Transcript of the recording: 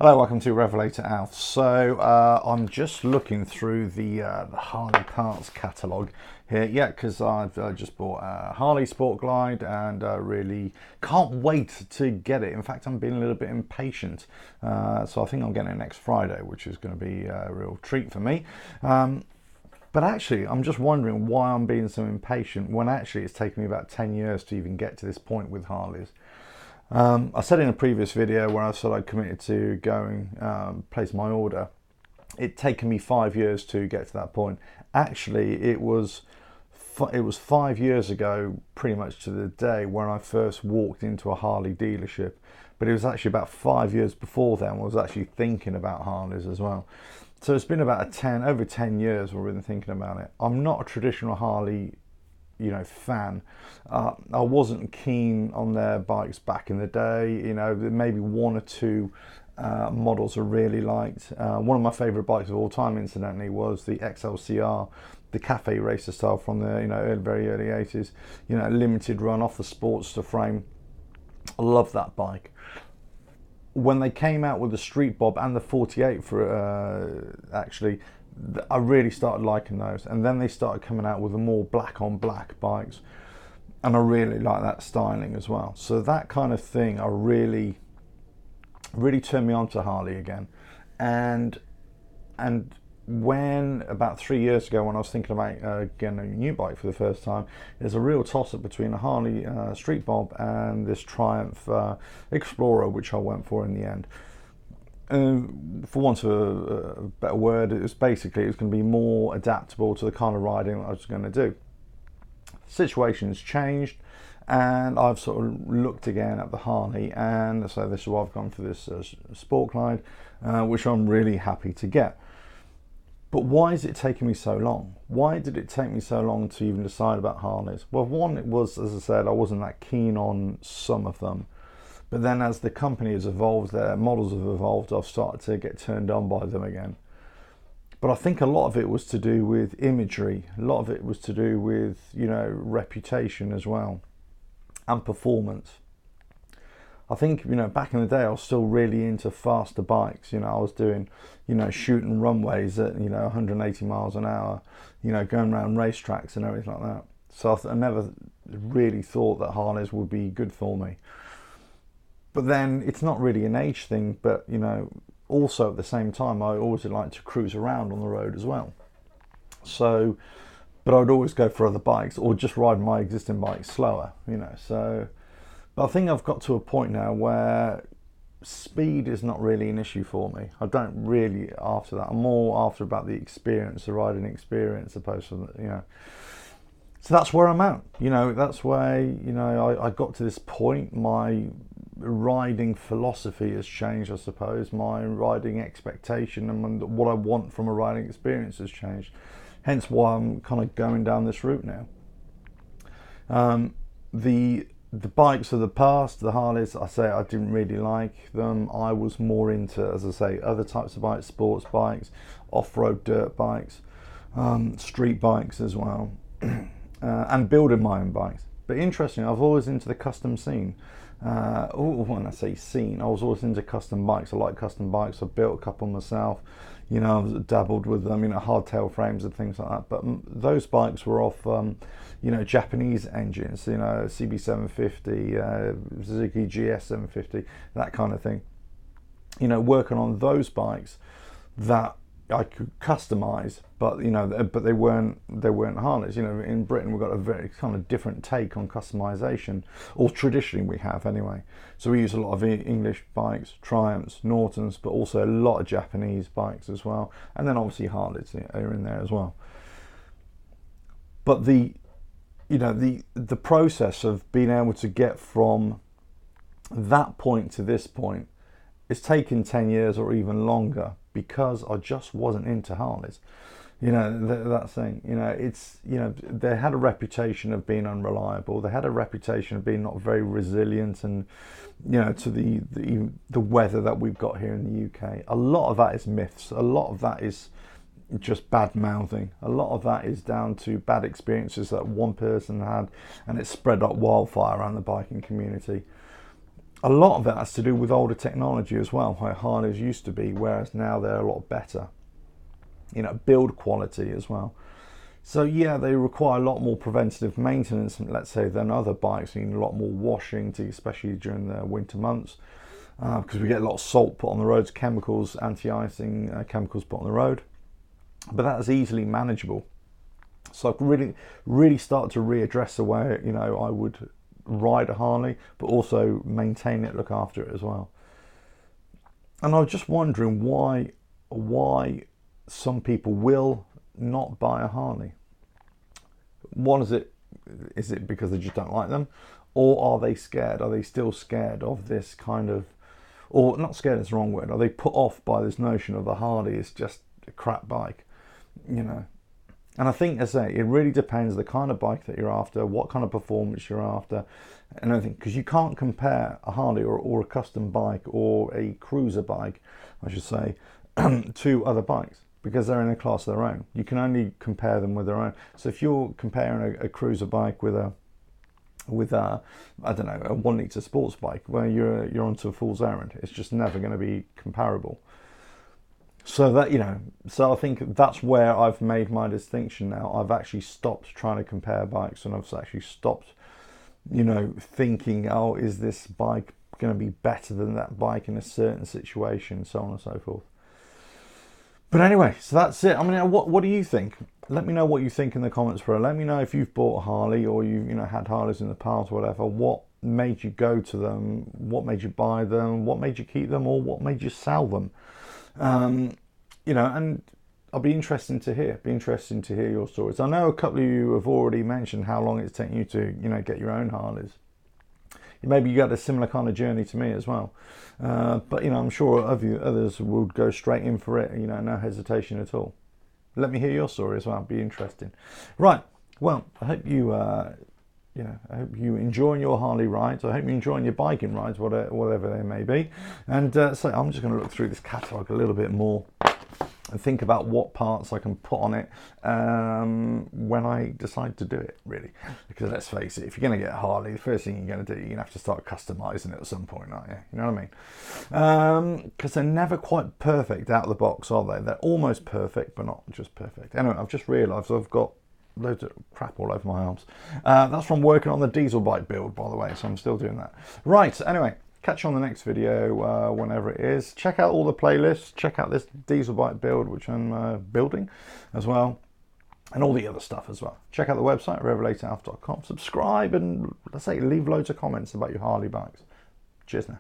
Hello, welcome to Revelator Alf. So I'm just looking through the Harley parts catalogue here, because I've just bought a Harley Sport Glide and really can't wait to get it. In fact, I'm being a little bit impatient, so I think I'm getting it next Friday, which is going to be a real treat for me. But actually, I'm just wondering why I'm being so impatient when actually it's taken me about 10 years to even get to this point with Harleys. I said in a previous video where I said I committed to going place my order, it'd taken me 5 years to get to that point. Actually, it was 5 years ago, pretty much to the day, when I first walked into a Harley dealership. But it was actually about 5 years before then I was actually thinking about Harleys as well. So it's been about over 10 years where we've been thinking about it. I'm not a traditional Harley fan. I wasn't keen on their bikes back in the day. Maybe one or two models I really liked. One of my favourite bikes of all time, incidentally, was the XLCR, the cafe racer style from the very early 80s. Limited run off the Sportster frame. I love that bike. When they came out with the Street Bob and the 48 for actually, I really started liking those, and then they started coming out with the more black on black bikes, and I really like that styling as well. So that kind of thing I really turned me on to Harley again. And when about 3 years ago, when I was thinking about getting a new bike for the first time, there's a real toss-up between a Harley Street Bob and this Triumph Explorer, which I went for in the end. For want of a better word, it was going to be more adaptable to the kind of riding I was going to do. Situation's changed, and I've sort of looked again at the Harley, and so this is why I've gone for this Sport Glide, which I'm really happy to get. But why is it taking me so long? Why did it take me so long to even decide about Harleys? Well, one, it was, as I said, I wasn't that keen on some of them. But then as the company has evolved, their models have evolved, I've started to get turned on by them again. But I think a lot of it was to do with imagery. A lot of it was to do with, reputation as well, and performance. I think, back in the day, I was still really into faster bikes. I was doing, shooting runways at, 180 miles an hour, going around racetracks and everything like that. So I never really thought that Harleys would be good for me. But then it's not really an age thing, but also at the same time, I always like to cruise around on the road as well. So, but I'd always go for other bikes or just ride my existing bike slower, So, but I think I've got to a point now where speed is not really an issue for me. I don't really after that. I'm more after about the experience, the riding experience, opposed to So that's where I'm at. That's where I got to this point. My riding philosophy has changed, I suppose. My riding expectation and what I want from a riding experience has changed. Hence why I'm kind of going down this route now. The bikes of the past, the Harleys, I didn't really like them. I was more into, as I say, other types of bikes, sports bikes, off-road dirt bikes, street bikes as well, and building my own bikes. But interestingly, I've always into the custom scene. When I say scene, I was always into custom bikes. I like custom bikes. I built a couple myself. I've dabbled with them, hardtail frames and things like that. But those bikes were off, Japanese engines, CB750, Suzuki GS750, that kind of thing. Working on those bikes that I could customize, but they weren't Harleys. In Britain we've got a very kind of different take on customization, or traditionally we have anyway. So we use a lot of English bikes, Triumphs, Nortons, but also a lot of Japanese bikes as well, and then obviously Harleys are in there as well. But the process of being able to get from that point to this point, it's taken 10 years or even longer, because I just wasn't into Harleys. That thing, they had a reputation of being unreliable. They had a reputation of being not very resilient, and to the weather that we've got here in the UK. A lot of that is myths. A lot of that is just bad mouthing. A lot of that is down to bad experiences that one person had, and it spread like wildfire around the biking community. a lot of that has to do with older technology as well, how Harleys used to be, whereas now they're a lot better. You know, build quality as well. So yeah, they require a lot more preventative maintenance, let's say, than other bikes. You need a lot more washing, especially during the winter months, because we get a lot of salt put on the roads, chemicals, anti-icing chemicals put on the road. But that is easily manageable. So I've really started to readdress the way, you know, I would ride a Harley, but also maintain it, look after it as well. And I was just wondering why some people will not buy a Harley. What is it? Is it because they just don't like them, or are they scared? Are they still scared of this kind of, or not scared is the wrong word, are they put off by this notion of the Harley is just a crap bike, you know? And I think, as I say, it really depends the kind of bike that you're after, what kind of performance you're after, and everything. Because you can't compare a Harley or a custom bike or a cruiser bike, I should say, to other bikes, because they're in a class of their own. You can only compare them with their own. So if you're comparing a cruiser bike with a I don't know, a 1 litre sports bike, where you're onto a fool's errand, it's just never going to be comparable. So that, you know, so I think that's where I've made my distinction now. I've actually stopped trying to compare bikes, and I've actually stopped, you know, thinking, oh, is this bike going to be better than that bike in a certain situation, so on and so forth. But anyway, so that's it. I mean, what do you think? Let me know what you think in the comments below. Let me know if you've bought a Harley, or you know, had Harleys in the past, or whatever. What made you go to them? What made you buy them? What made you keep them? Or what made you sell them? You know, and I'll be interested to hear. Your stories. I know a couple of you have already mentioned how long it's taken you to, you know, get your own Harleys. Maybe you got a similar kind of journey to me as well. But you know, I'm sure others would go straight in for it. You know, no hesitation at all. Let me hear your story as well. It'd be interesting. Right. Well, I hope you. You know, I hope you enjoying your Harley rides. I hope you're enjoying your biking rides, whatever they may be. And so I'm just going to look through this catalogue a little bit more and think about what parts I can put on it when I decide to do it, really. Because let's face it, if you're going to get a Harley, the first thing you're going to do, you're going to have to start customising it at some point, aren't you? You know what I mean? Because they're never quite perfect out of the box, are they? They're almost perfect, but not just perfect. Anyway, I've just realised I've got loads of crap all over my arms. That's from working on the diesel bike build, by the way, so I'm still doing that. Right, anyway, catch you on the next video, whenever it is. Check out all the playlists, check out this diesel bike build, which I'm building as well, and all the other stuff as well. Check out the website, revelatoralpha.com. Subscribe, and let's say leave loads of comments about your Harley bikes. Cheers now.